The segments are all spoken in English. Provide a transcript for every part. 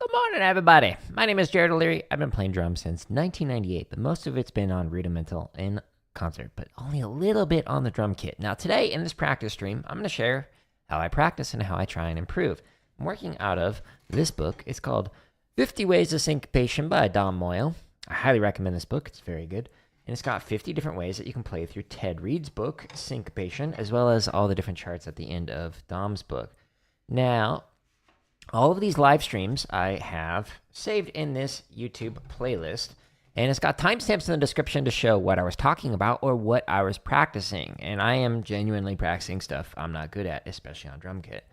Good morning, everybody. My name is Jared O'Leary. I've been playing drums since 1998, but most of it's been on Rudimental in concert, but only a little bit on the drum kit. Now, today in this practice stream, I'm going to share how I practice and how I try and improve. I'm working out of this book. It's called 50 Ways of Syncopation by Don Moyle. I highly recommend this book. It's very good. And it's got 50 different ways that you can play through Ted Reed's book, Syncopation, as well as all the different charts at the end of Dom's book. Now, all of these live streams I have saved in this YouTube playlist, and it's got timestamps in the description to show what I was talking about or what I was practicing. And I am genuinely practicing stuff I'm not good at, especially on drum kit.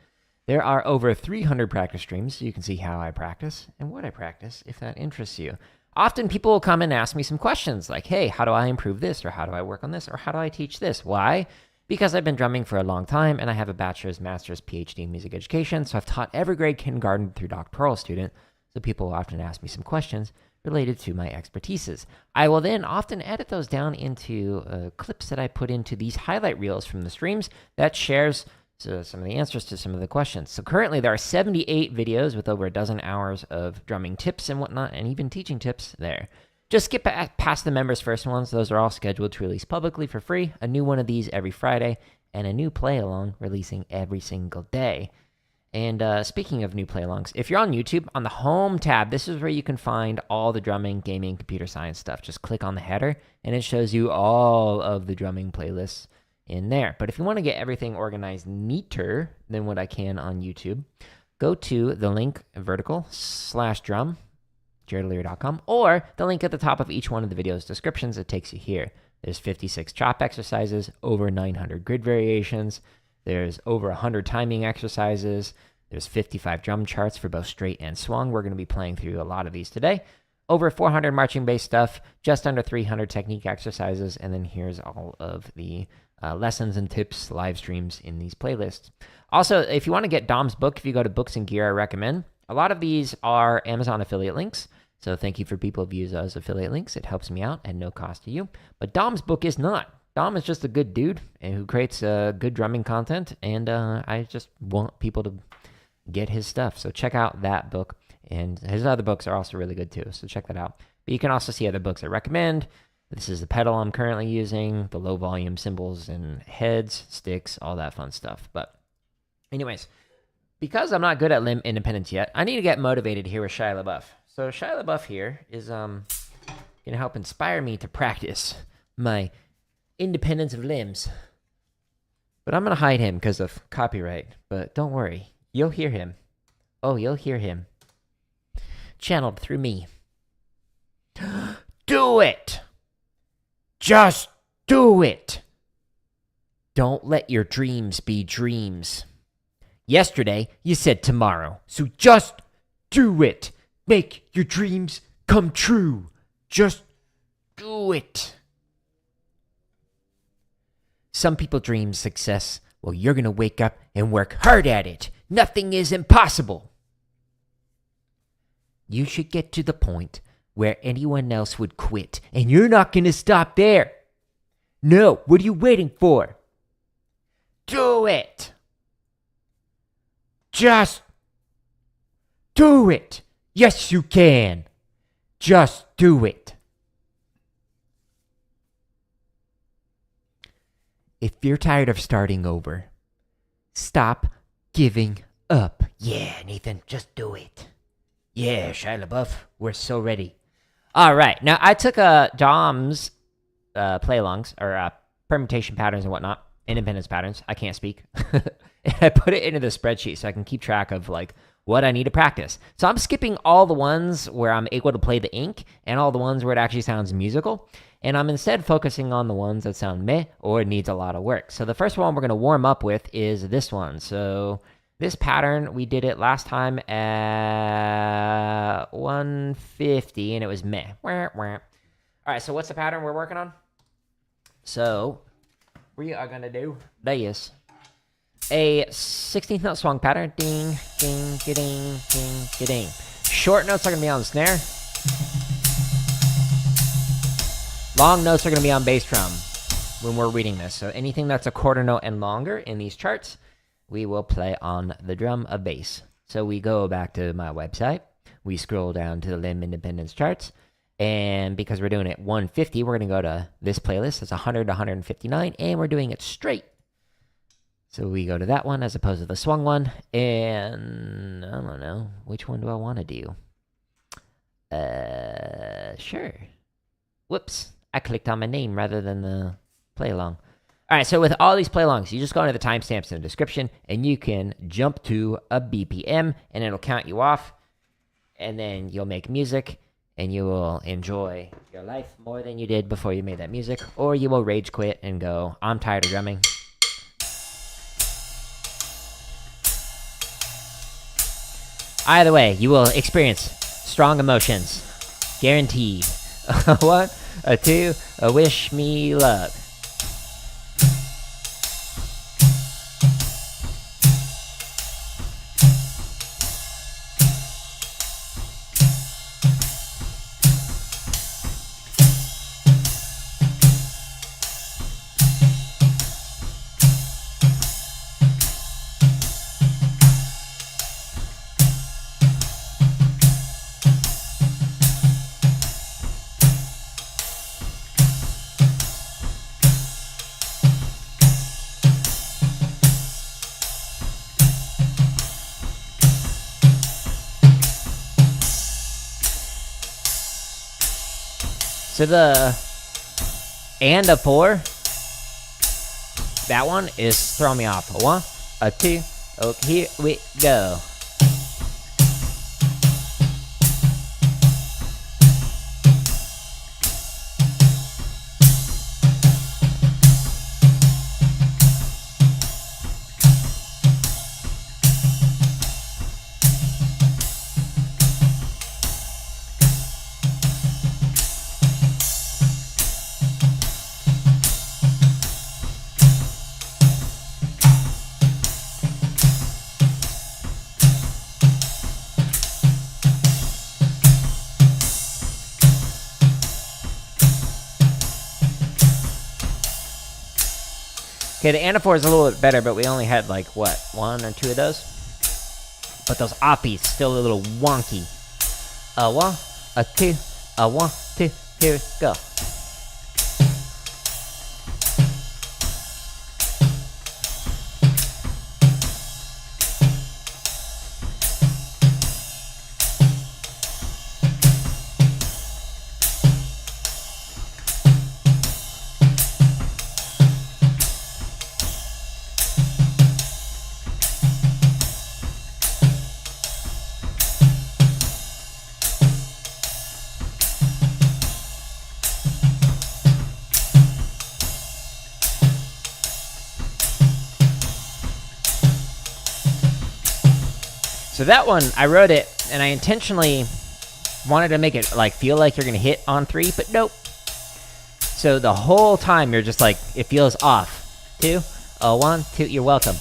There are over 300 practice streams, so you can see how I practice and what I practice if that interests you. Often people will come and ask me some questions like, hey, how do I improve this? Or how do I work on this? Or how do I teach this? Why? Because I've been drumming for a long time and I have a bachelor's, master's, PhD in music education. So I've taught every grade kindergarten through doctoral student. So people will often ask me some questions related to my expertises. I will then often edit those down into clips that I put into these highlight reels from the streams that shares some of the answers to some of the questions. So currently there are 78 videos with over a dozen hours of drumming tips and whatnot, and even teaching tips there. Just skip past the members' first ones. Those are all scheduled to release publicly for free. A new one of these every Friday, and a new play-along releasing every single day. And speaking of new play-alongs, if you're on YouTube, on the Home tab, this is where you can find all the drumming, gaming, computer science stuff. Just click on the header, and it shows you all of the drumming playlists in there. But if you want to get everything organized neater than what I can on YouTube, go to the link vertical/drum, jaredoleary.com, or the link at the top of each one of the video's descriptions. It takes you here. There's 56 chop exercises, over 900 grid variations. There's over 100 timing exercises. There's 55 drum charts for both straight and swung. We're going to be playing through a lot of these today. Over 400 marching bass stuff, just under 300 technique exercises, and then here's all of the lessons and tips, live streams in these playlists. Also, if you want to get Dom's book, if you go to Books and Gear, I recommend. A lot of these are Amazon affiliate links, so thank you for people who use those affiliate links. It helps me out at no cost to you. But Dom's book is not. Dom is just a good dude who creates good drumming content, and I just want people to get his stuff. So check out that book, and his other books are also really good too, so check that out. But you can also see other books I recommend. This is the pedal I'm currently using, the low volume cymbals and heads, sticks, all that fun stuff. But anyways, because I'm not good at limb independence yet, I need to get motivated here with Shia LaBeouf. So Shia LaBeouf here is going to help inspire me to practice my independence of limbs. But I'm going to hide him because of copyright. But don't worry, you'll hear him. Oh, you'll hear him. Channeled through me. Do it! Just do it! Don't let your dreams be dreams. Yesterday, you said tomorrow, so just do it. Make your dreams come true. Just do it. Some people dream success. Well, you're going to wake up and work hard at it. Nothing is impossible. You should get to the point where anyone else would quit, and you're not going to stop there. No, what are you waiting for? Do it. Just do it. Yes, you can. Just do it. If you're tired of starting over, stop giving up. Yeah, Nathan, just do it. Yeah, Shia LaBeouf, we're so ready. All right, now I took Dom's play-alongs, or permutation patterns and whatnot, independence patterns, I can't speak, and I put it into the spreadsheet so I can keep track of like what I need to practice. So I'm skipping all the ones where I'm able to play the ink and all the ones where it actually sounds musical, and I'm instead focusing on the ones that sound meh or needs a lot of work. So the first one we're going to warm up with is this one. So this pattern, we did it last time at 150, and it was meh. All right, so what's the pattern we're working on? So we are going to do this. A 16th note swung pattern. Ding, ding, ding, ding, ding. Short notes are going to be on the snare. Long notes are going to be on bass drum when we're reading this. So anything that's a quarter note and longer in these charts, we will play on the drum of bass. So we go back to my website, We scroll down to the Limb Independence charts. And because we're doing it 150, we're going to go to this playlist. It's 100 to 159, and we're doing it straight. So we go to that one as opposed to the Swung one. And I don't know, which one do I want to do? Sure. Whoops. I clicked on my name rather than the play along. All right, so with all these play alongs, you just go into the timestamps in the description, and you can jump to a BPM, and it'll count you off. And then you'll make music, and you will enjoy your life more than you did before you made that music. Or you will rage quit and go, I'm tired of drumming. Either way, you will experience strong emotions. Guaranteed. A 1, a 2, a wish me luck. So the and a 4, that one is throwing me off. A 1, a 2, oh, here we go. Okay, the anaphor is a little bit better, but we only had like, what, 1 or 2 of those? But those oppies still a little wonky. A 1, a 2, a 1, 2, here we go. So that one, I wrote it, and I intentionally wanted to make it like feel like you're gonna hit on 3, but nope. So the whole time you're just like, it feels off. 2, 1, 2, you're welcome.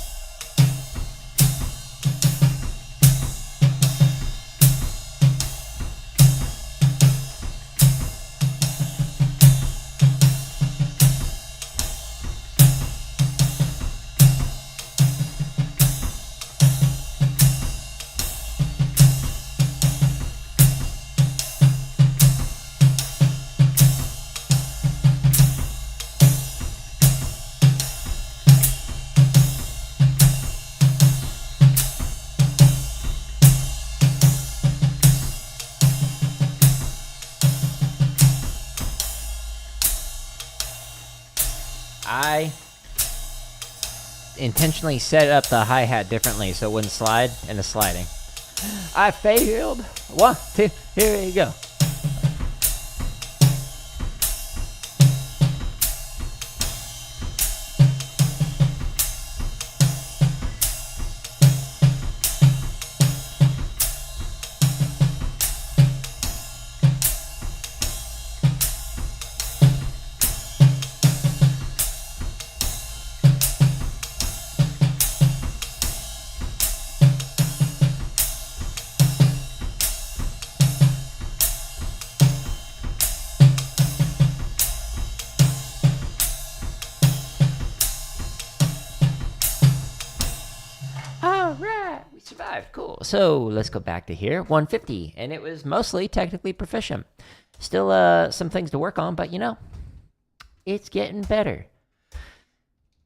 I intentionally set up the hi-hat differently so it wouldn't slide in the sliding. I failed. 1, 2, here we go. survived. Cool. So let's go back to here. 150, and it was mostly technically proficient. Still some things to work on, but you know, it's getting better.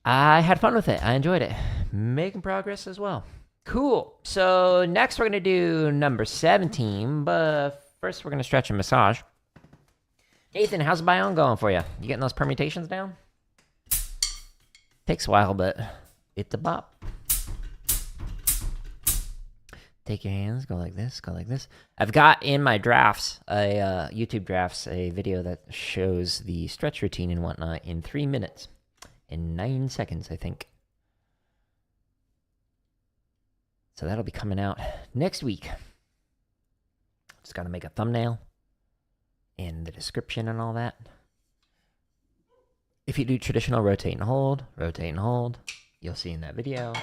I had fun with it. I enjoyed it. Making progress as well. Cool. So next we're going to do number 17, but first we're going to stretch and massage. Nathan, how's the biome going for you? You getting those permutations down? Takes a while, but it's a bop. Take your hands, go like this, go like this. I've got in my drafts, YouTube drafts, a video that shows the stretch routine and whatnot in 3 minutes and 9 seconds, I think. So that'll be coming out next week. Just got to make a thumbnail and the description and all that. If you do traditional rotate and hold, you'll see in that video.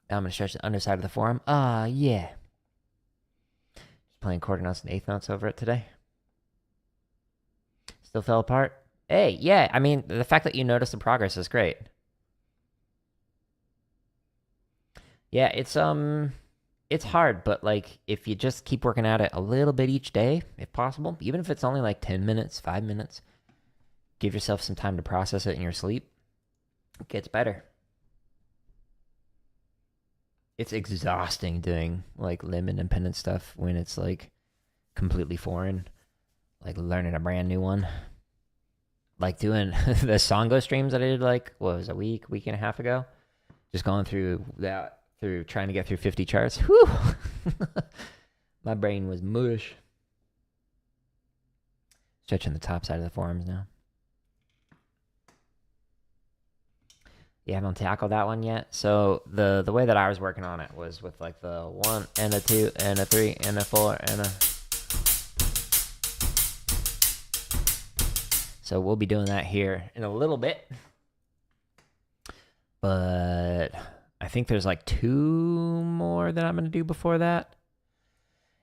Now I'm going to stretch the underside of the forearm. Yeah. Just playing quarter notes and eighth notes over it today. Still fell apart? Hey, yeah, I mean, the fact that you notice the progress is great. Yeah, it's hard, but like if you just keep working at it a little bit each day, if possible, even if it's only like 10 minutes, 5 minutes, give yourself some time to process it in your sleep, it gets better. It's exhausting doing like limb independent stuff when it's like completely foreign, like learning a brand new one. Like doing the Songo streams that I did like, what was it, a week and a half ago? Just going through that, through trying to get through 50 charts. Whew! My brain was mush. Stretching the top side of the forearms now. Yeah, I haven't tackled that one yet. So the way that I was working on it was with like the 1 and a 2 and a 3 and a 4 and a... So we'll be doing that here in a little bit. But I think there's like 2 more that I'm going to do before that.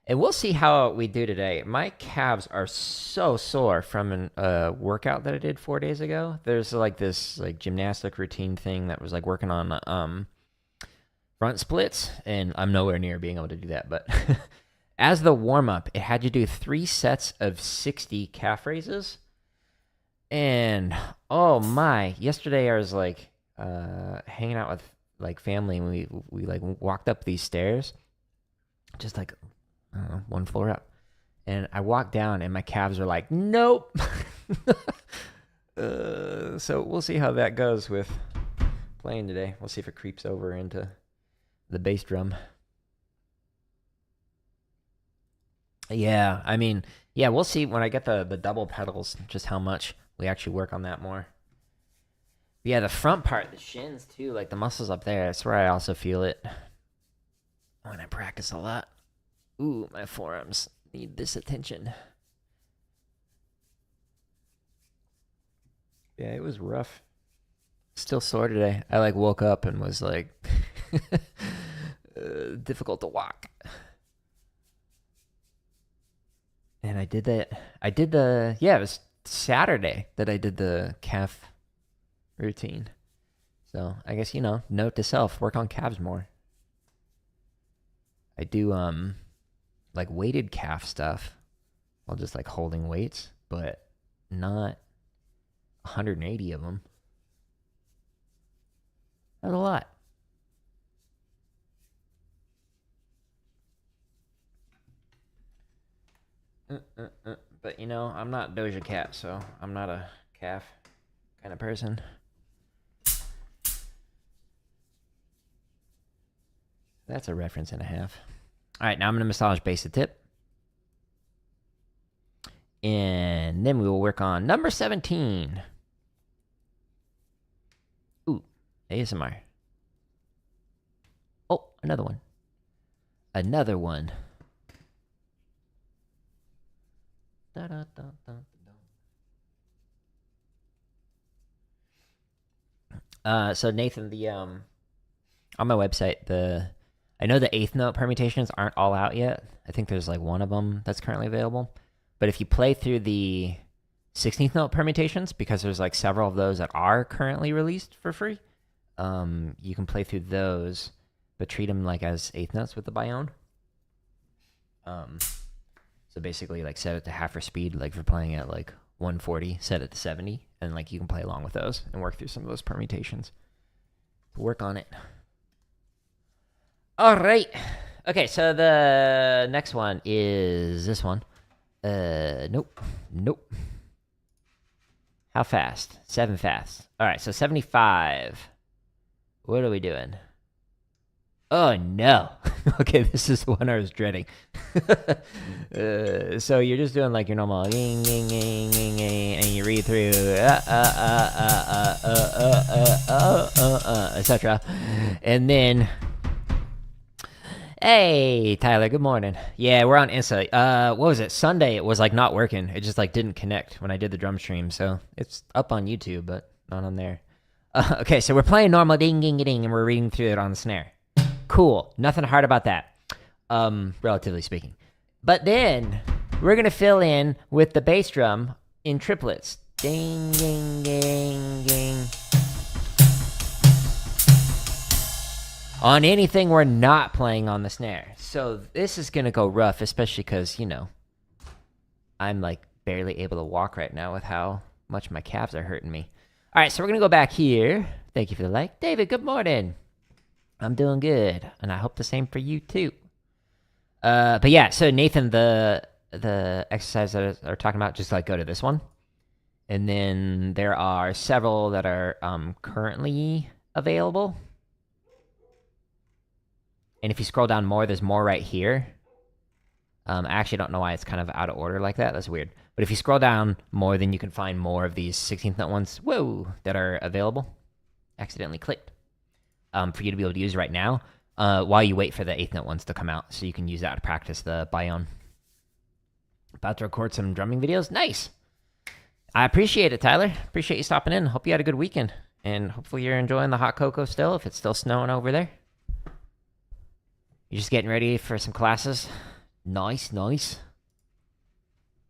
And we'll see how we do today. My calves are so sore from a workout that I did 4 days ago. There's like this like gymnastic routine thing that was like working on front splits, and I'm nowhere near being able to do that. But as the warm-up, it had you do 3 sets of 60 calf raises. And oh my, yesterday I was like hanging out with like family, and we like walked up these stairs, just like I don't know, 1 floor up, and I walked down and my calves are like, nope. So we'll see how that goes with playing today. We'll see if it creeps over into the bass drum. Yeah, I mean, yeah, we'll see when I get the double pedals just how much we actually work on that more. Yeah, the front part, the shins too, like the muscles up there, that's where I also feel it when I practice a lot. Ooh, my forearms need this attention. Yeah, it was rough. Still sore today. I like woke up and was like difficult to walk. And I did that. Yeah, it was Saturday that I did the calf routine. So I guess, you know, note to self, work on calves more. I do like weighted calf stuff while just like holding weights, but not 180 of them. That's a lot. But you know, I'm not Doja Cat, so I'm not a calf kind of person. That's a reference and a half. All right, now I'm going to massage base to tip. And then we will work on number 17. Ooh, ASMR. Oh, another one. Another one. Da, da, da, da, da. So Nathan, the on my website, I know the eighth note permutations aren't all out yet. I think there's like 1 of them that's currently available. But if you play through the 16th note permutations, because there's like several of those that are currently released for free, you can play through those. but treat them like as eighth notes with the bione. So basically, like set it to half your speed. Like if you're playing at like 140, set it to 70, and like you can play along with those and work through some of those permutations. Work on it. All right. Okay, so the next one is this one. Nope. How fast? 7 fast. All right, so 75. What are we doing? Oh, no. Okay, this is the one I was dreading. So you're just doing like your normal ging, ging, ging, ging, ging, and you read through etc. And then, hey, Tyler, good morning. Yeah, we're on Insta. What was it? Sunday, it was like not working. It just like didn't connect when I did the drum stream. So it's up on YouTube, but not on there. Okay, so we're playing normal ding, ding, ding, and we're reading through it on the snare. Cool. Nothing hard about that, relatively speaking. But then we're going to fill in with the bass drum in triplets. Ding, ding, ding, ding. On anything we're not playing on the snare. So this is going to go rough, especially because, you know, I'm like barely able to walk right now with how much my calves are hurting me. All right, so we're going to go back here. Thank you for the like. David, good morning. I'm doing good, and I hope the same for you too. But yeah, so Nathan, the exercise that are talking about, just like go to this one, and then there are several that are currently available. And if you scroll down more, there's more right here. I actually don't know why it's kind of out of order like that. That's weird. But if you scroll down more, then you can find more of these 16th note ones. Whoa, that are available. Accidentally clicked. For you to be able to use right now, while you wait for the 8th note ones to come out, so you can use that to practice the bione. About to record some drumming videos. Nice. I appreciate it, Tyler. Appreciate you stopping in. Hope you had a good weekend, and hopefully you're enjoying the hot cocoa still, if it's still snowing over there. You're just getting ready for some classes. Nice.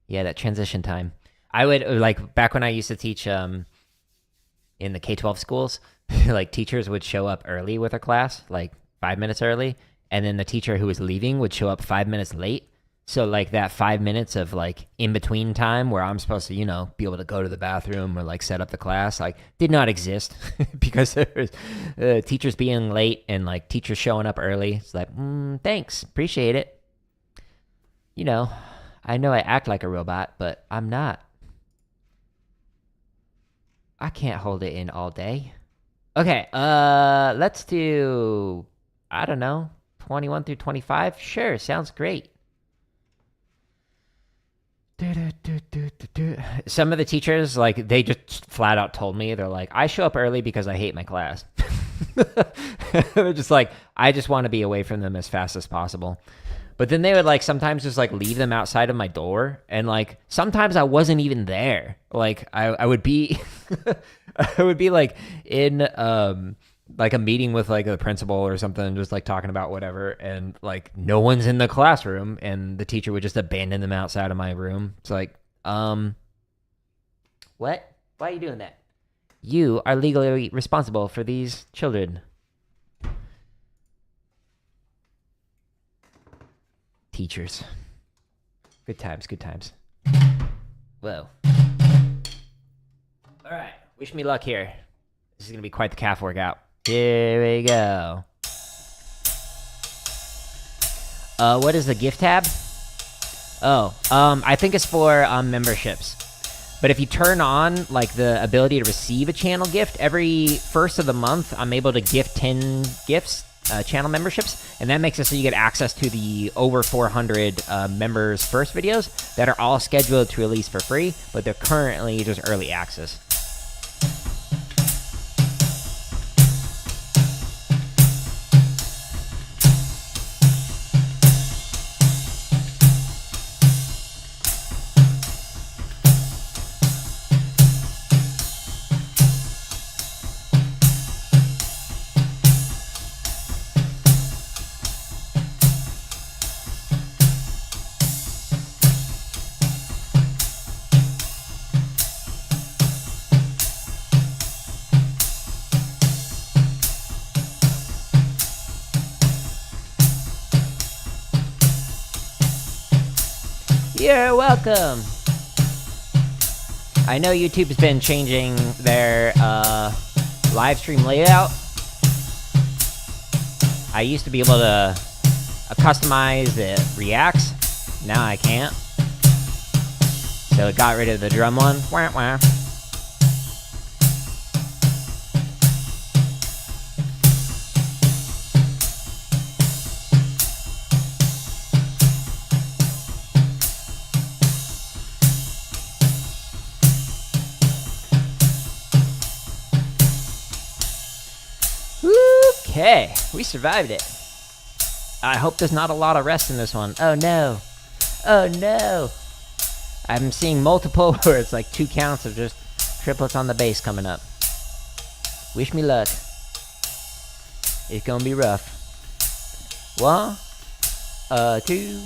Yeah, that transition time. I would, like, back when I used to teach in the K-12 schools, like teachers would show up early with a class, like 5 minutes early, and then the teacher who was leaving would show up 5 minutes late. So like that 5 minutes of like in between time where I'm supposed to, you know, be able to go to the bathroom or like set up the class, like did not exist because there was teachers being late and like teachers showing up early. It's like, thanks, appreciate it. You know I act like a robot, but I'm not. I can't hold it in all day. Okay, let's do, I don't know, 21 through 25? Sure, sounds great. Some of the teachers, like, they just flat out told me, they're like, I show up early because I hate my class. They're just like, I just want to be away from them as fast as possible. But then they would like sometimes just like leave them outside of my door, and like sometimes I wasn't even there. Like I would be I would be like in like a meeting with like a principal or something, just like talking about whatever, and like no one's in the classroom, and the teacher would just abandon them outside of my room. It's like, what? Why are you doing that? You are legally responsible for these children. Teachers. Good times. Whoa. All right. Wish me luck here. This is going to be quite the calf workout. Here we go. What is the gift tab? Oh, I think it's for memberships. But if you turn on like the ability to receive a channel gift, every first of the month, I'm able to gift 10 gifts. Channel memberships, and that makes it so you get access to the over 400 members first videos that are all scheduled to release for free, but they're currently just early access. You're welcome. I know YouTube's been changing their live stream layout. I used to be able to customize the reacts. Now I can't. So it got rid of the drum one. Wah, wah. Okay, we survived it. I hope there's not a lot of rest in this one. Oh no. Oh no. I'm seeing multiple where it's like 2 counts of just triplets on the bass coming up. Wish me luck. It's gonna be rough. 1, 2,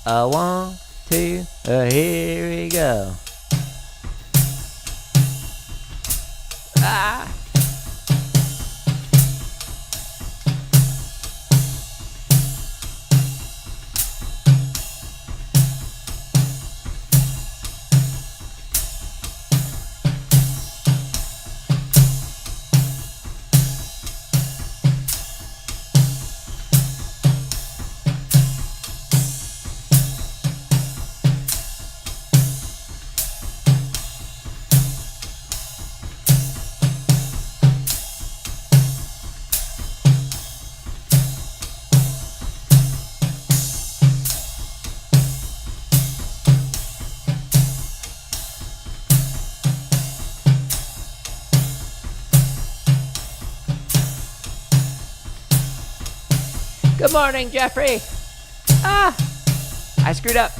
1, 2, here we go. Ah! Good morning, Jeffrey! Ah! I screwed up.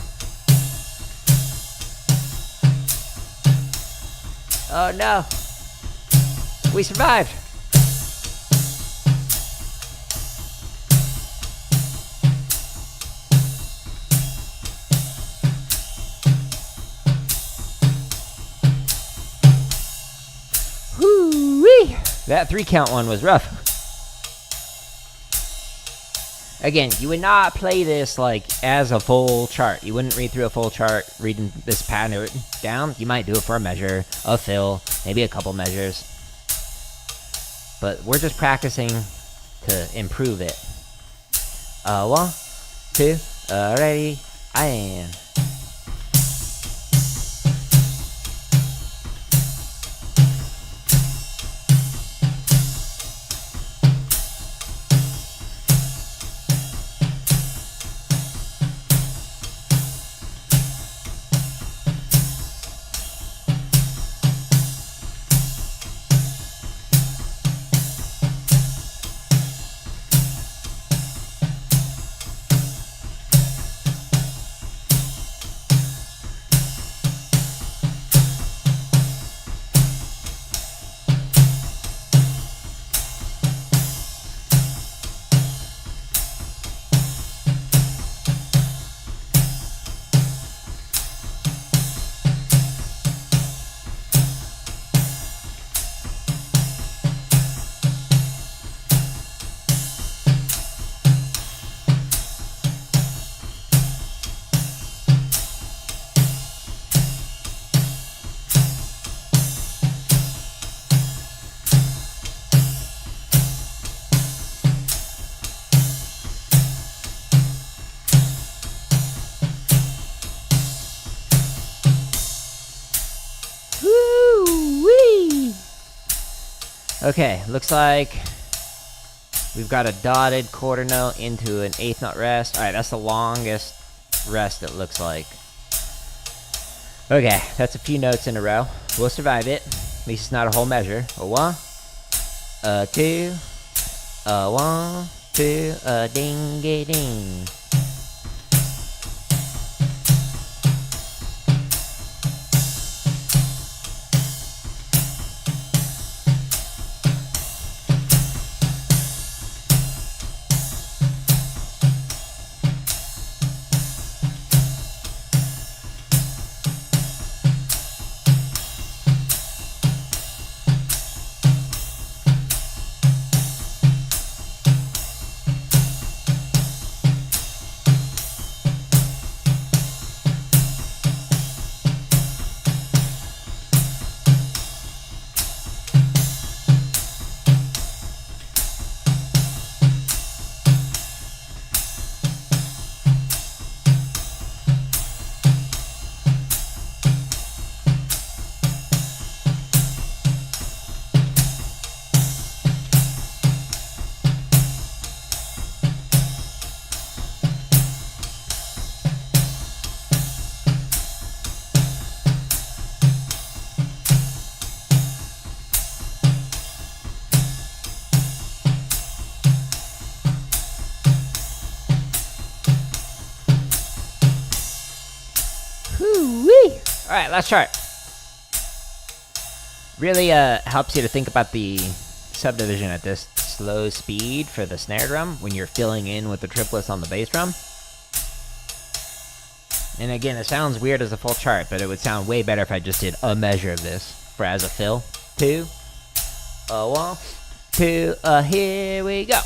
Oh no. We survived. Whoo-wee! That 3 count one was rough. Again, you would not play this like as a full chart. You wouldn't read through a full chart reading this pattern down. You might do it for a measure, a fill, maybe a couple measures. But we're just practicing to improve it. 1, 2, ready, and... Okay, looks like we've got a dotted quarter note into an 1/8 note rest. Alright, that's the longest rest it looks like. Okay, that's a few notes in a row. We'll survive it. At least it's not a whole measure. A 1, a 2, a 1, 2, a ding-a-ding. All right, last chart. Really helps you to think about the subdivision at this slow speed for the snare drum when you're filling in with the triplets on the bass drum. And again, it sounds weird as a full chart, but it would sound way better if I just did a measure of this for as a fill. 2, 1, 2, here we go.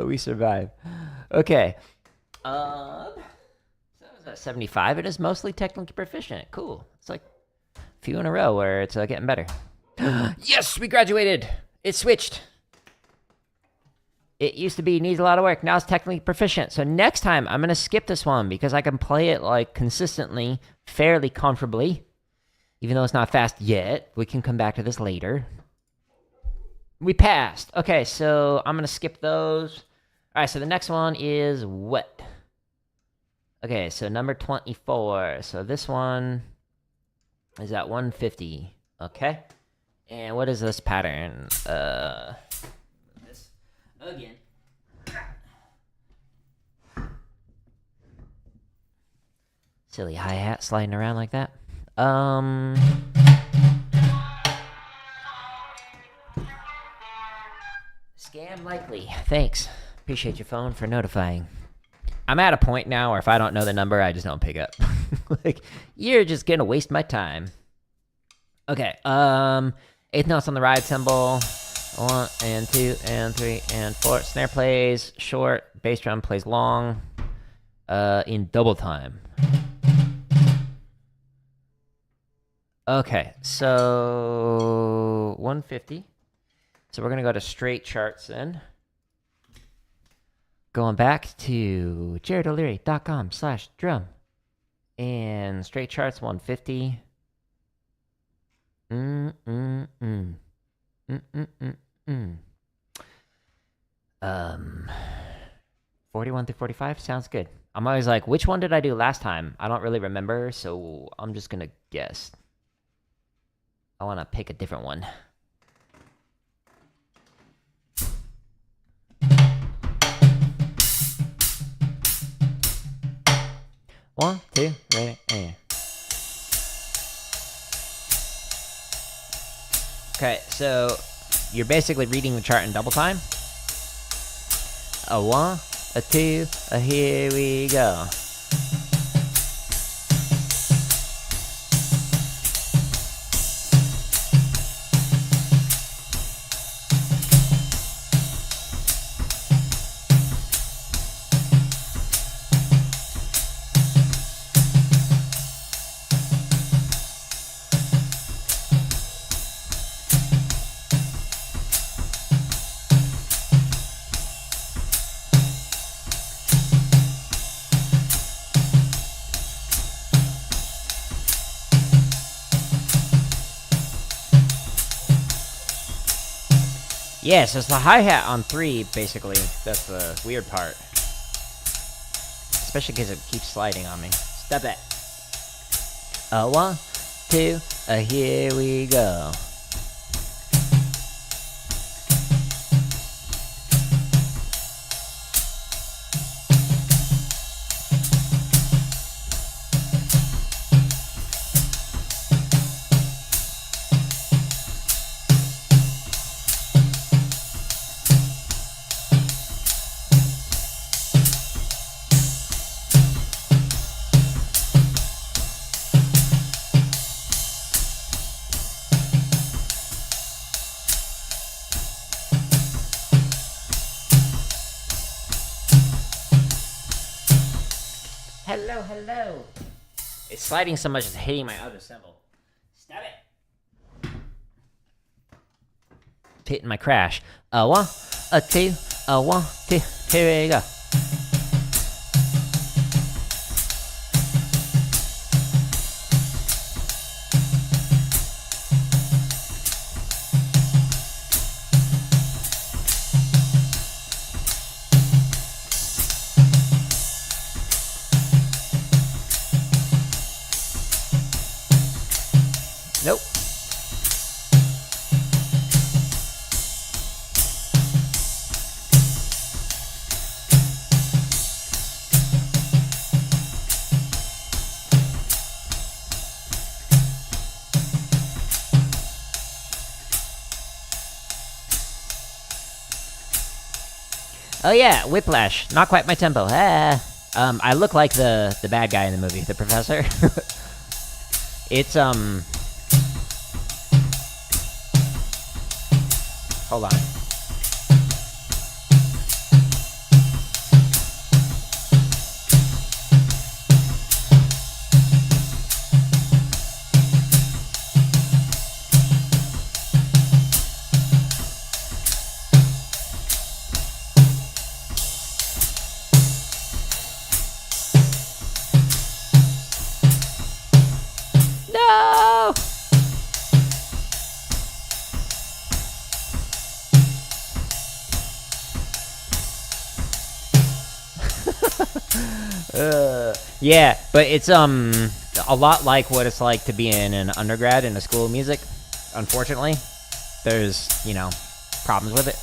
We survive. Okay. So that was at 75. It is mostly technically proficient. Cool. It's like a few in a row where it's getting better. Yes, we graduated. It switched. It used to be needs a lot of work. Now it's technically proficient. So next time I'm going to skip this one because I can play it like consistently, fairly comfortably. Even though it's not fast yet. We can come back to this later. We passed. Okay, so I'm going to skip those. All right, so the next one is what? Okay, so number 24. So this one is at 150. Okay. And what is this pattern? This again. Silly hi-hat sliding around like that. Scam likely. Thanks. Appreciate your phone for notifying. I'm at a point now where if I don't know the number, I just don't pick up. Like, you're just gonna waste my time. Okay, eighth notes on the ride cymbal. 1 and 2 and 3 and 4. Snare plays short, bass drum plays long, in double time. Okay, so 150. So we're gonna go to straight charts then. Going back to jaredoleary.com/drum. And straight charts 150. 41 through 45 sounds good. I'm always like, which one did I do last time? I don't really remember, so I'm just gonna guess. I want to pick a different one. One, two, ready, and. Okay, so you're basically reading the chart in double time. A 1, a 2, a here we go. Yeah, so it's the hi-hat on 3, basically. That's the weird part. Especially because it keeps sliding on me. Step it. 1, 2, here we go. Hello, hello. It's sliding so much it's hitting my other cymbal. Stop it. It's hitting my crash. A one, a two, a one, two. Here we go. Nope. Oh yeah, Whiplash. Not quite my tempo. Ah. I look like the bad guy in the movie, the professor. It's hold on. No! Yeah, but it's a lot like what it's like to be in an undergrad in a school of music. Unfortunately, there's, problems with it.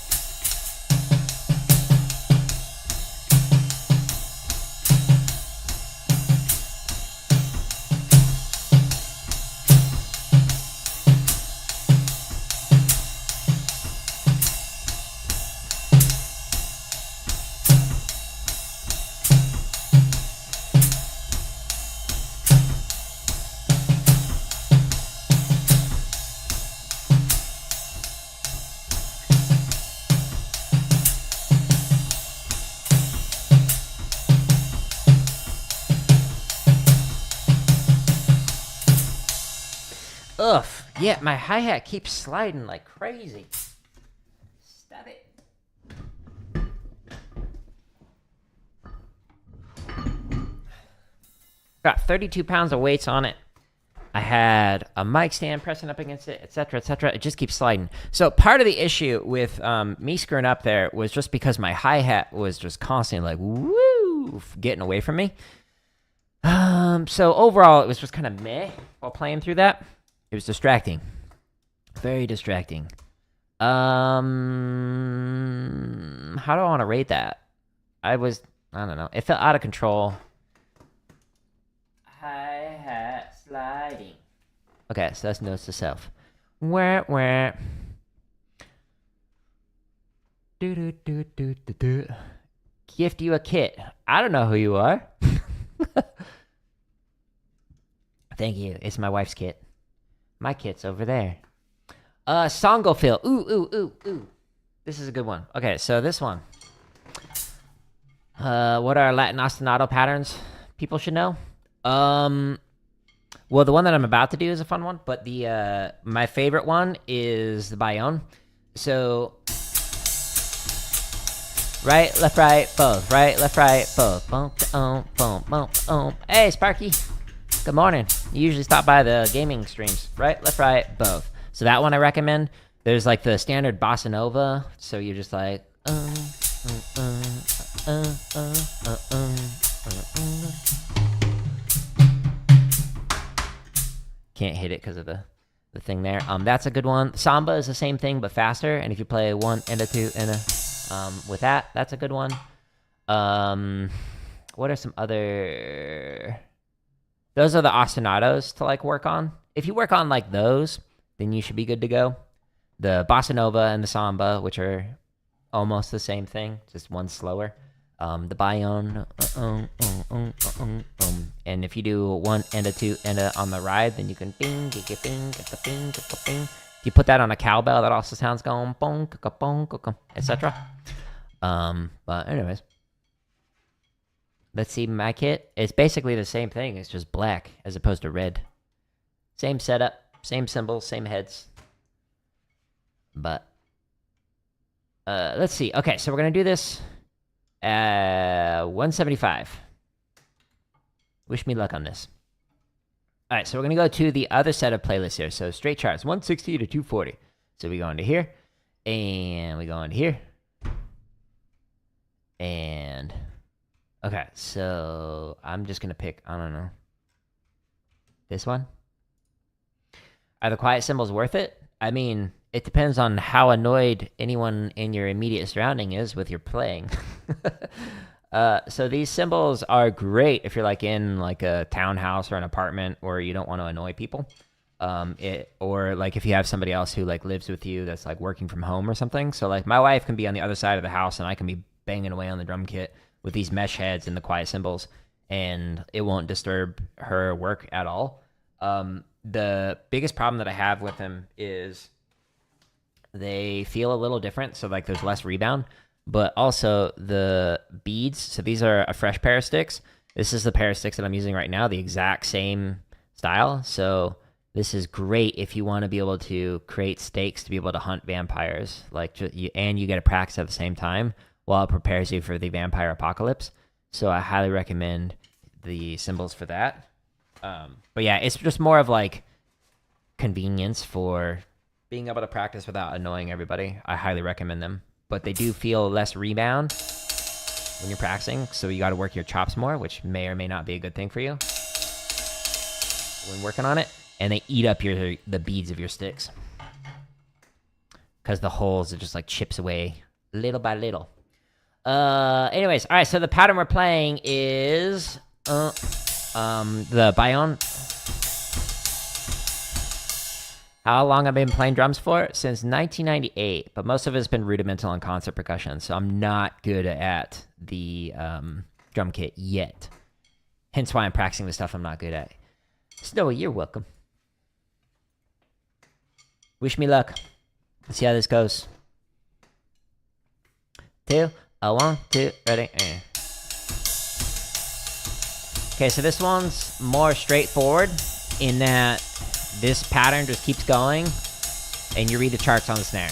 Ugh. Yeah, my hi-hat keeps sliding like crazy. Stop it. Got 32 pounds of weights on it. I had a mic stand pressing up against it, etc., etc. It just keeps sliding. So part of the issue with me screwing up there was just because my hi-hat was just constantly like, woo, getting away from me. So overall, it was just kind of meh while playing through that. It was distracting. Very distracting. How do I want to rate that? I don't know. It felt out of control. Hi-hat sliding. Okay, so that's notes to self. Where? Do. Gift you a kit. I don't know who you are. Thank you. It's my wife's kit. My kit's over there. Songo fill. Ooh. This is a good one. Okay, so this one. What are Latin ostinato patterns people should know? Well, the one that I'm about to do is a fun one, but the my favorite one is the Bayonne. So, right, left, right, both. Right, left, right, both. Boom. Hey, Sparky. Good morning. You usually stop by the gaming streams. Right, left, right, both. So that one I recommend. There's like the standard bossa nova. So you're just like, Can't hit it because of the thing there. That's a good one. Samba is the same thing but faster. And if you play 1 and a 2 and a with that, that's a good one. What are some other? Those are the ostinatos to like work on. If you work on like those, then you should be good to go. The bossa nova and the samba, which are almost the same thing, just one slower. The Bayonne, and if you do 1 and a 2 and a on the ride, then you can bing, get the bing, get the bing, get the bing. If you put that on a cowbell, that also sounds going bong, etc. But anyways, Let's see my kit. It's basically the same thing. It's just black as opposed to red. Same setup, same cymbals, same heads. But let's see. Okay, so we're gonna do this at 175. Wish me luck on this. All right, so we're gonna go to the other set of playlists here. So straight charts, 160 to 240. So we go into here, and we go into here, and okay. So I'm just gonna pick, I don't know, this one. Are the quiet cymbals worth it? I mean, it depends on how annoyed anyone in your immediate surrounding is with your playing. So these cymbals are great if you're like in like a townhouse or an apartment where you don't want to annoy people. Or like if you have somebody else who like lives with you that's like working from home or something. So like my wife can be on the other side of the house and I can be banging away on the drum kit with these mesh heads and the quiet cymbals, and it won't disturb her work at all. The biggest problem that I have with them is they feel a little different. So like there's less rebound, but also the beads. So these are a fresh pair of sticks. This is the pair of sticks that I'm using right now, the exact same style. So this is great if you want to be able to create stakes to be able to hunt vampires, and you get to practice at the same time while it prepares you for the vampire apocalypse. So I highly recommend the cymbals for that. But yeah, it's just more of like convenience for being able to practice without annoying everybody. I highly recommend them, but they do feel less rebound when you're practicing. So you got to work your chops more, which may or may not be a good thing for you when working on it. And they eat up the beads of your sticks because the holes, it just like chips away little by little. Anyways, all right. So the pattern we're playing is the Bayonne. How long I've been playing drums for? Since 1998, but most of it's been rudimental and concert percussion, so I'm not good at the drum kit yet. Hence why I'm practicing the stuff I'm not good at. Snowy, you're welcome. Wish me luck. Let's see how this goes. 2, 1, 2, ready, Okay, so this one's more straightforward in that this pattern just keeps going, and you read the charts on the snare.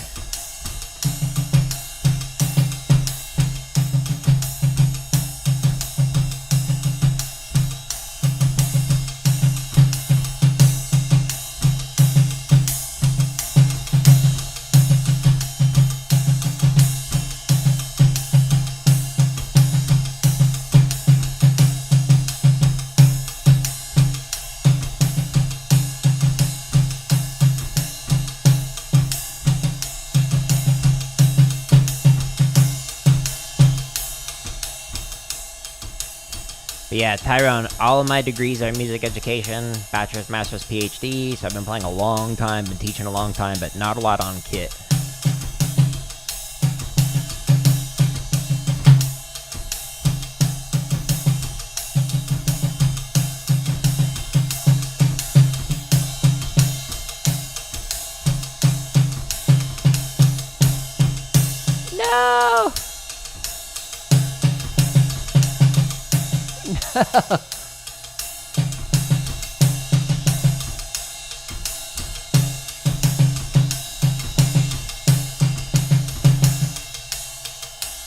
But yeah, Tyrone, all of my degrees are in music education, bachelor's, master's, PhD, so I've been playing a long time, been teaching a long time, but not a lot on kit. No!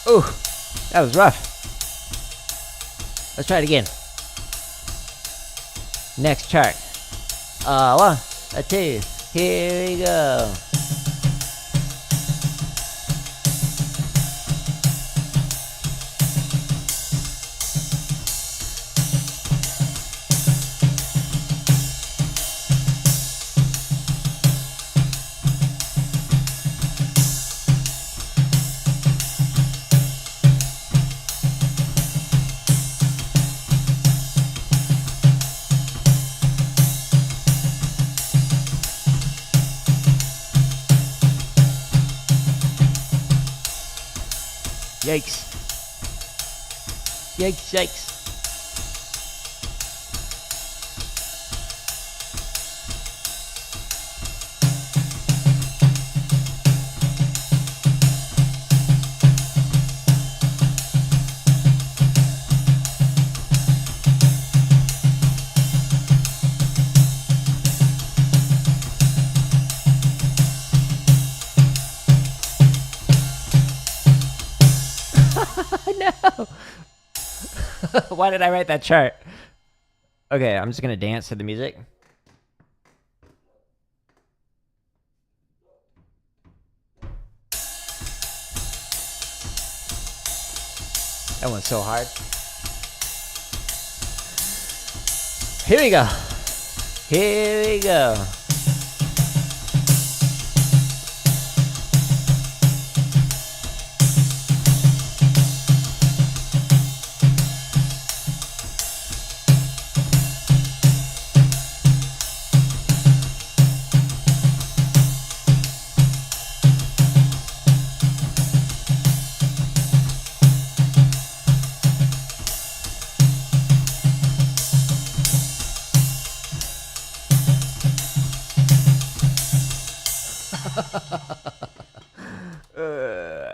Ooh, that was rough. Let's try it again. Next chart. 1, 2, here we go. Yikes. Yikes, yikes. No. Why did I write that chart? Okay, I'm just gonna dance to the music. That one's so hard. Here we go. Here we go.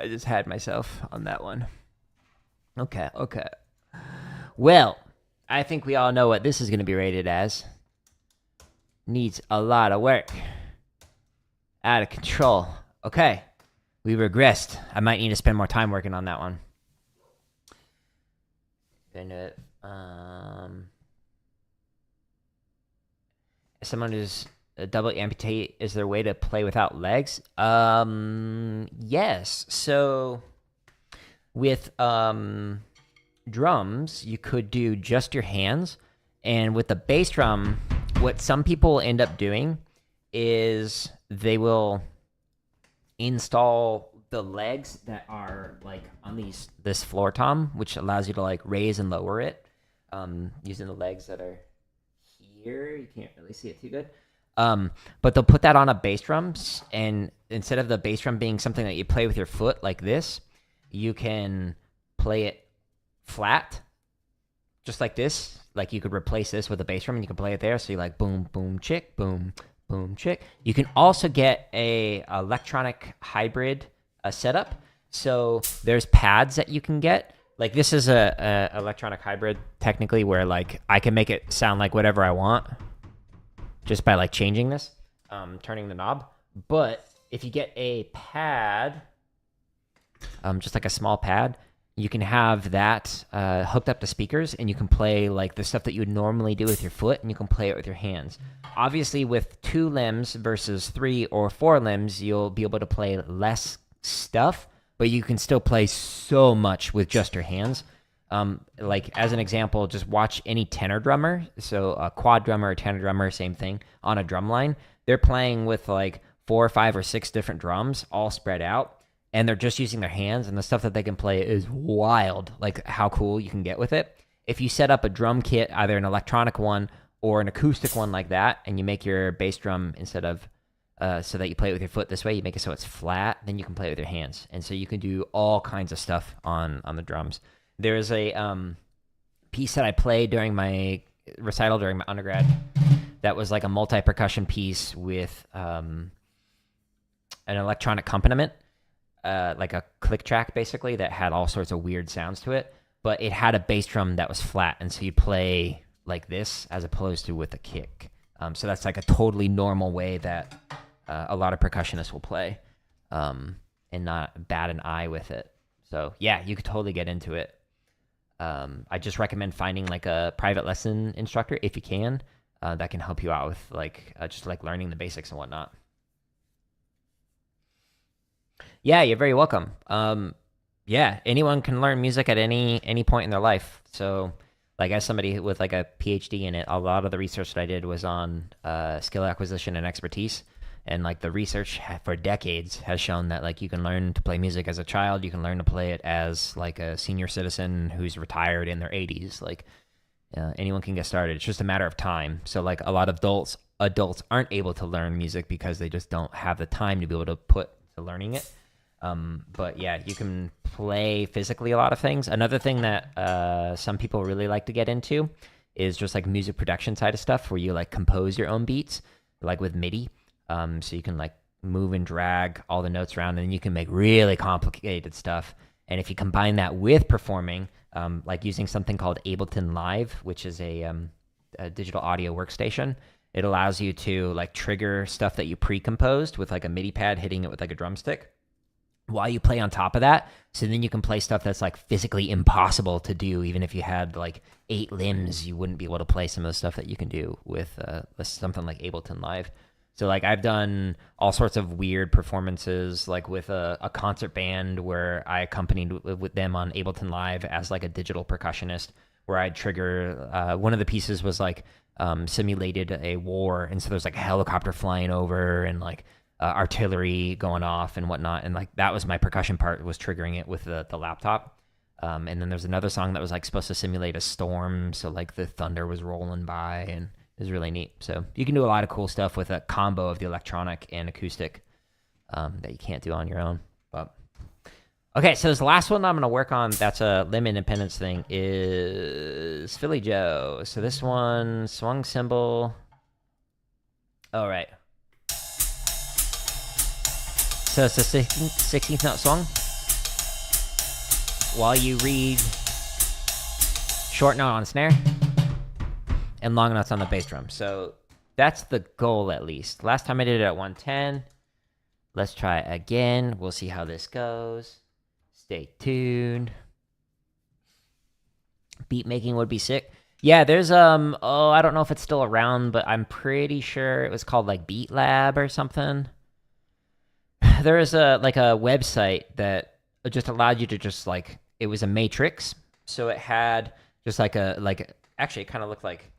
I just had myself on that one. Okay. Well, I think we all know what this is going to be rated as. Needs a lot of work. Out of control. Okay. We regressed. I might need to spend more time working on that one. Gonna, someone who's a double amputee, is there a way to play without legs? Yes. So with drums, you could do just your hands, and with the bass drum, what some people end up doing is they will install the legs that are like on this floor tom, which allows you to like raise and lower it using the legs that are here. You can't really see it too good. But they'll put that on a bass drum, and instead of the bass drum being something that you play with your foot like this, you can play it flat, just like this. Like you could replace this with a bass drum, and you can play it there. So you like boom, boom, chick, boom, boom, chick. You can also get a electronic hybrid setup. So there's pads that you can get. Like this is a electronic hybrid technically, where like I can make it sound like whatever I want just by like changing this, turning the knob. But if you get a pad, just like a small pad, you can have that hooked up to speakers, and you can play like the stuff that you would normally do with your foot, and you can play it with your hands. Obviously, with 2 limbs versus 3 or 4 limbs, you'll be able to play less stuff, but you can still play so much with just your hands. Like as an example, just watch any tenor drummer. So a quad drummer or tenor drummer, same thing, on a drum line. They're playing with like 4 or 5 or 6 different drums all spread out, and they're just using their hands, and the stuff that they can play is wild, like how cool you can get with it. If you set up a drum kit, either an electronic one or an acoustic one like that, and you make your bass drum, instead of so that you play it with your foot this way, you make it so it's flat, then you can play it with your hands. And so you can do all kinds of stuff on the drums. There's a piece that I played during my recital during my undergrad that was like a multi-percussion piece with an electronic accompaniment, like a click track basically, that had all sorts of weird sounds to it, but it had a bass drum that was flat, and so you play like this as opposed to with a kick. So that's like a totally normal way that a lot of percussionists will play, and not bat an eye with it. So yeah, you could totally get into it. I just recommend finding like a private lesson instructor if you can, that can help you out with like just like learning the basics and whatnot. Yeah, you're very welcome. Yeah, anyone can learn music at any point in their life. So like as somebody with like a PhD in it, a lot of the research that I did was on skill acquisition and expertise. And like the research for decades has shown that like you can learn to play music as a child, you can learn to play it as like a senior citizen who's retired in their 80s. Like anyone can get started. It's just a matter of time. So like a lot of adults aren't able to learn music because they just don't have the time to be able to put to learning it. But yeah, you can play physically a lot of things. Another thing that some people really like to get into is just like music production side of stuff, where you like compose your own beats, like with MIDI. So you can like move and drag all the notes around, and then you can make really complicated stuff. And if you combine that with performing, like using something called Ableton Live, which is a digital audio workstation, it allows you to like trigger stuff that you pre-composed with like a MIDI pad, hitting it with like a drumstick. while you play on top of that. So then you can play stuff that's like physically impossible to do. Even if you had like 8 limbs, you wouldn't be able to play some of the stuff that you can do with something like Ableton Live. So like I've done all sorts of weird performances, like with a concert band where I accompanied with them on Ableton Live as like a digital percussionist, where I'd trigger, one of the pieces was like simulated a war. And so there's like a helicopter flying over and like artillery going off and whatnot. And like that was my percussion part, was triggering it with the laptop. And then there's another song that was like supposed to simulate a storm. So like the thunder was rolling by, and it was really neat. So you can do a lot of cool stuff with a combo of the electronic and acoustic that you can't do on your own. But okay, so this last one I'm going to work on, that's a limb independence thing, is Philly Joe. So this one, swung cymbal. All right. So it's a 16th note swung. While you read short note on snare and long notes on the bass drum. So that's the goal, at least. Last time I did it at 110. Let's try it again. We'll see how this goes. Stay tuned. Beat making would be sick. Yeah, there's I don't know if it's still around, but I'm pretty sure it was called like Beat Lab or something. There is a website that just allowed you to just like, it was a matrix. So it had just actually it kind of looked like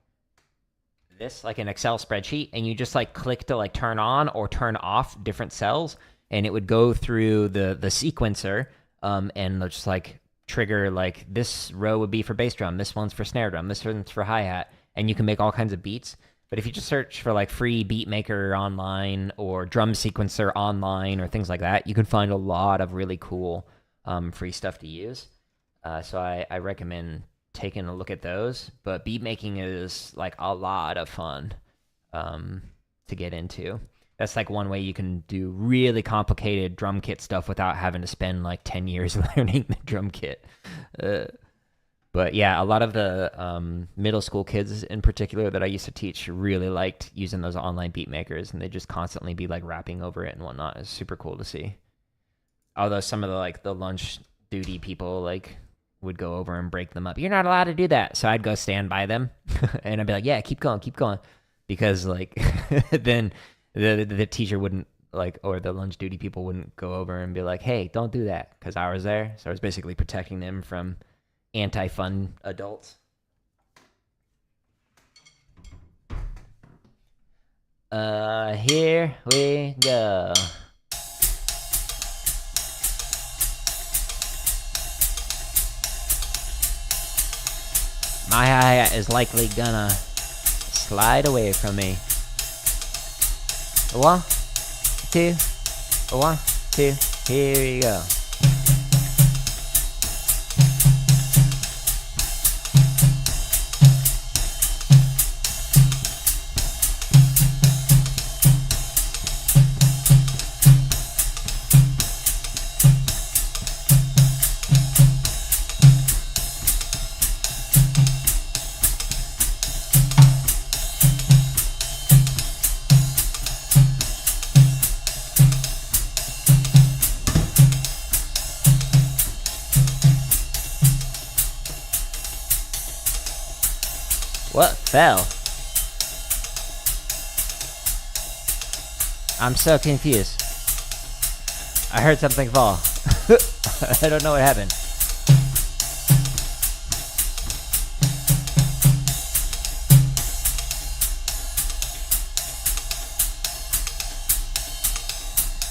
this, like an Excel spreadsheet, and you just like click to like turn on or turn off different cells, and it would go through the sequencer and just like trigger, like this row would be for bass drum, this one's for snare drum, this one's for hi-hat, and you can make all kinds of beats. But if you just search for like free beat maker online or drum sequencer online or things like that, you can find a lot of really cool free stuff to use. So I recommend taking a look at those. But beat making is like a lot of fun to get into. That's like one way you can do really complicated drum kit stuff without having to spend like 10 years learning the drum kit. But yeah, a lot of the middle school kids in particular that I used to teach really liked using those online beat makers, and they just constantly be like rapping over it and whatnot. It's super cool to see. Although some of the lunch duty people like would go over and break them up. You're not allowed to do that. So I'd go stand by them and I'd be like, yeah, keep going. Because like then the teacher wouldn't or the lunch duty people wouldn't go over and be like, hey, don't do that, because I was there. So I was basically protecting them from anti-fun adults. Here we go. My hi-hat is likely gonna slide away from me. 1, 2, 1, 2, here we go. What fell? I'm so confused. I heard something fall. I don't know what happened.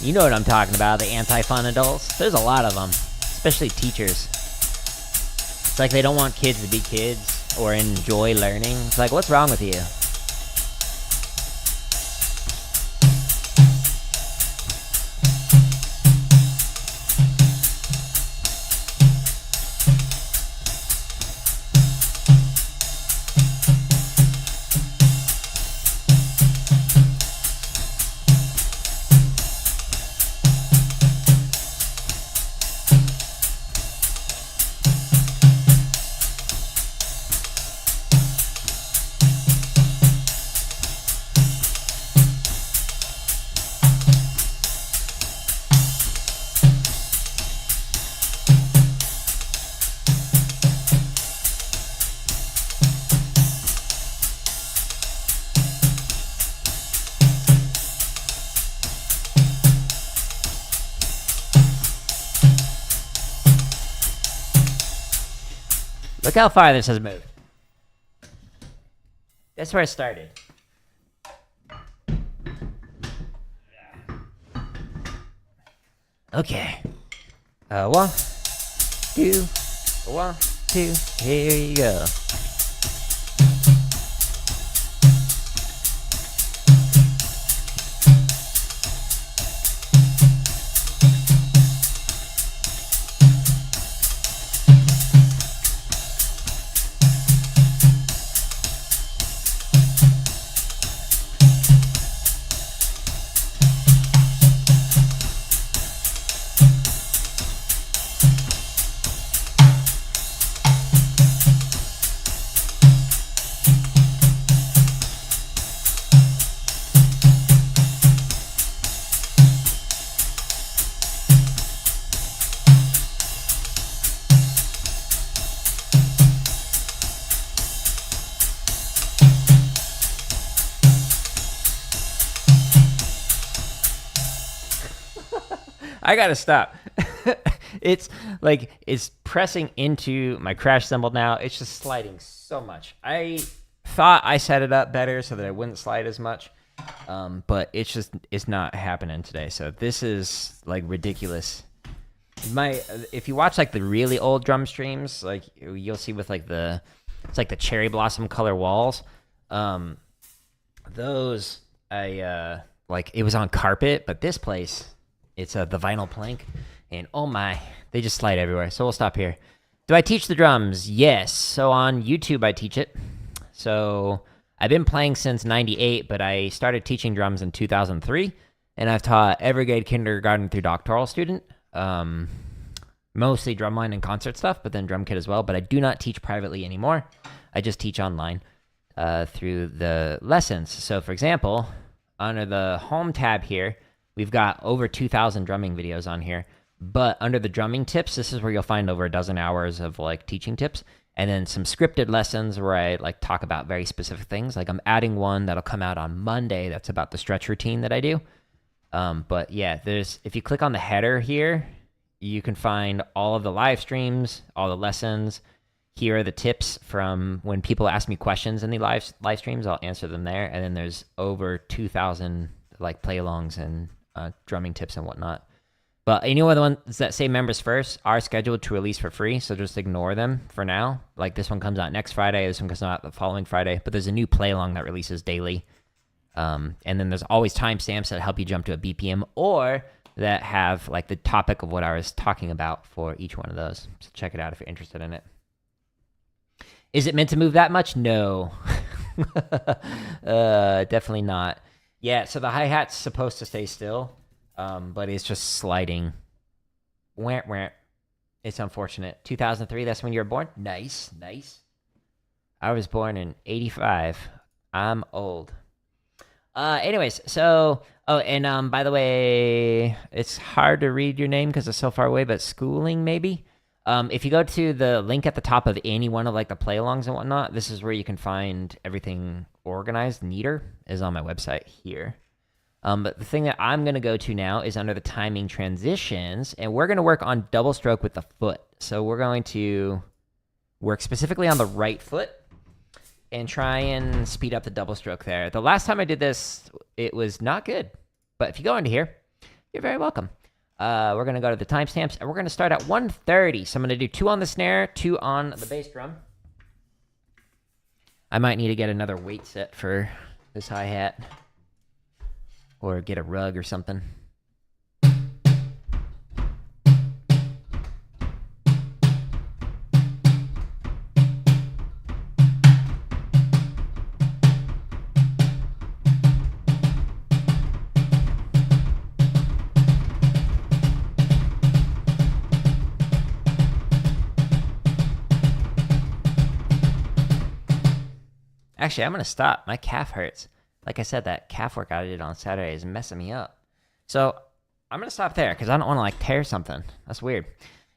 You know what I'm talking about, the anti-fun adults. There's a lot of them, especially teachers. It's like they don't want kids to be kids or enjoy learning. It's like, what's wrong with you? Look how far this has moved. That's where I started. Okay. 1, 2, 1, 2. Here you go. I gotta stop. It's like it's pressing into my crash cymbal now. It's just sliding so much. I thought I set it up better so that it wouldn't slide as much, but it's not happening today. So this is like ridiculous. If you watch like the really old drum streams, like you'll see with like it's like the cherry blossom color walls. Those like it was on carpet, but this place. It's the vinyl plank, and oh my, they just slide everywhere. So we'll stop here. Do I teach the drums? Yes. So on YouTube, I teach it. So I've been playing since 98, but I started teaching drums in 2003, and I've taught every grade kindergarten through doctoral student, mostly drumline and concert stuff, but then drum kit as well. But I do not teach privately anymore. I just teach online through the lessons. So for example, under the home tab here, we've got over 2,000 drumming videos on here, but under the drumming tips, this is where you'll find over a dozen hours of like teaching tips, and then some scripted lessons where I like talk about very specific things. Like I'm adding one that'll come out on Monday that's about the stretch routine that I do. But yeah, if you click on the header here, you can find all of the live streams, all the lessons. Here are the tips from when people ask me questions in the live streams. I'll answer them there, and then there's over 2,000 like play-alongs and drumming tips and whatnot. But any of the ones that say members first are scheduled to release for free, so just ignore them for now. Like this one comes out next Friday, this one comes out the following Friday, but there's a new play-along that releases daily. And then there's always timestamps that help you jump to a BPM or that have like the topic of what I was talking about for each one of those. So check it out if you're interested in it. Is it meant to move that much? No. Definitely not. Yeah, so the hi-hat's supposed to stay still, but it's just sliding. Wah, wah. It's unfortunate. 2003, that's when you were born? Nice, nice. I was born in 85. I'm old. Anyways, so... Oh, and by the way, it's hard to read your name because it's so far away, but schooling, maybe? If you go to the link at the top of any one of like the play-alongs and whatnot, this is where you can find everything organized neater, is on my website here. But the thing that I'm going to go to now is under the timing transitions, and we're going to work on double stroke with the foot. So we're going to work specifically on the right foot and try and speed up the double stroke there. The last time I did this, it was not good. But if you go into here, you're very welcome. We're going to go to the timestamps, and we're going to start at 1:30. So I'm going to do 2 on the snare, 2 on the bass drum. I might need to get another weight set for this hi-hat. Or get a rug or something. Actually, I'm going to stop. My calf hurts. Like I said, that calf workout I did on Saturday is messing me up. So I'm going to stop there because I don't want to like tear something. That's weird.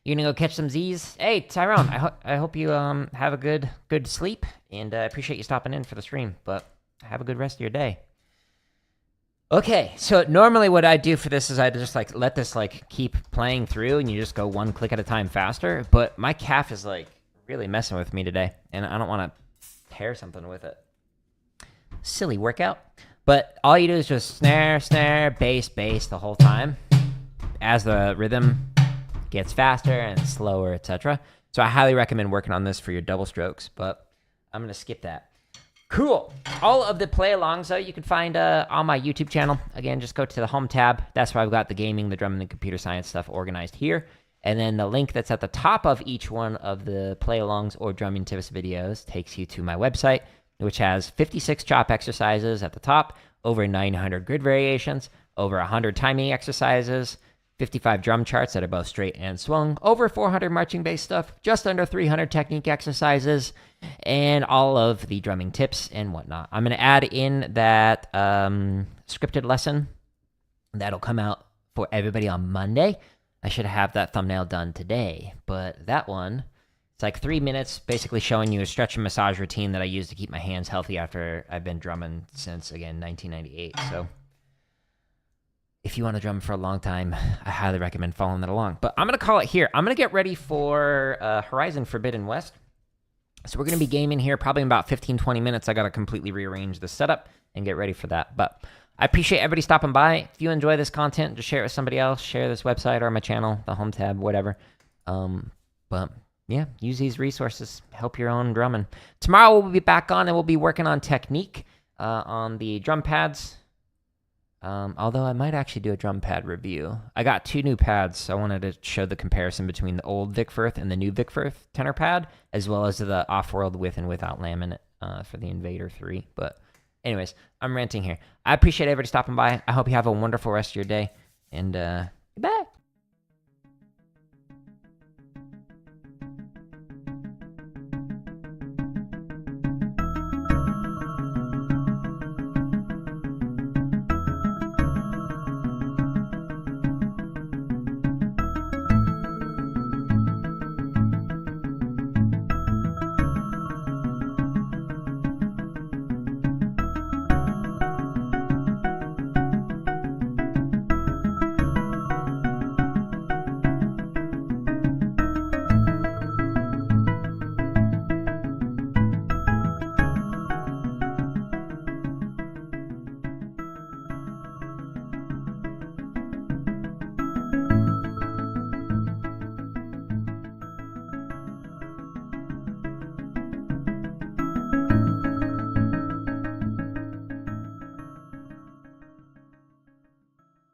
You going to go catch some Z's? Hey, Tyrone, I hope you have a good sleep, and I appreciate you stopping in for the stream, but have a good rest of your day. Okay, so normally what I do for this is I just like let this like keep playing through, and you just go one click at a time faster, but my calf is like really messing with me today, and I don't want to tear something with it. Silly workout. But all you do is just snare, snare, bass, bass the whole time as the rhythm gets faster and slower, etc. So I highly recommend working on this for your double strokes, but I'm going to skip that. Cool. All of the play-alongs, though, you can find on my YouTube channel. Again, just go to the home tab. That's where I've got the gaming, the drum, and the computer science stuff organized here. And then the link that's at the top of each one of the play-alongs or drumming tips videos takes you to my website, which has 56 chop exercises at the top, over 900 grid variations, over 100 timing exercises, 55 drum charts that are both straight and swung, over 400 marching bass stuff, just under 300 technique exercises, and all of the drumming tips and whatnot. I'm going to add in that scripted lesson that'll come out for everybody on Monday. I should have that thumbnail done today, but that one, it's like 3 minutes, basically showing you a stretch and massage routine that I use to keep my hands healthy after I've been drumming since, again, 1998. So if you want to drum for a long time, I highly recommend following that along. But I'm going to call it here. I'm going to get ready for Horizon Forbidden West. So we're going to be gaming here probably in about 15, 20 minutes. I got to completely rearrange the setup and get ready for that. But I appreciate everybody stopping by. If you enjoy this content, just share it with somebody else. Share this website or my channel, the home tab, whatever. But yeah, use these resources. Help your own drumming. Tomorrow we'll be back on and we'll be working on technique on the drum pads. Although I might actually do a drum pad review. I got 2 new pads, so I wanted to show the comparison between the old Vic Firth and the new Vic Firth tenor pad, as well as the off-world with and without laminate for the Invader 3. But anyways, I'm ranting here. I appreciate everybody stopping by. I hope you have a wonderful rest of your day, and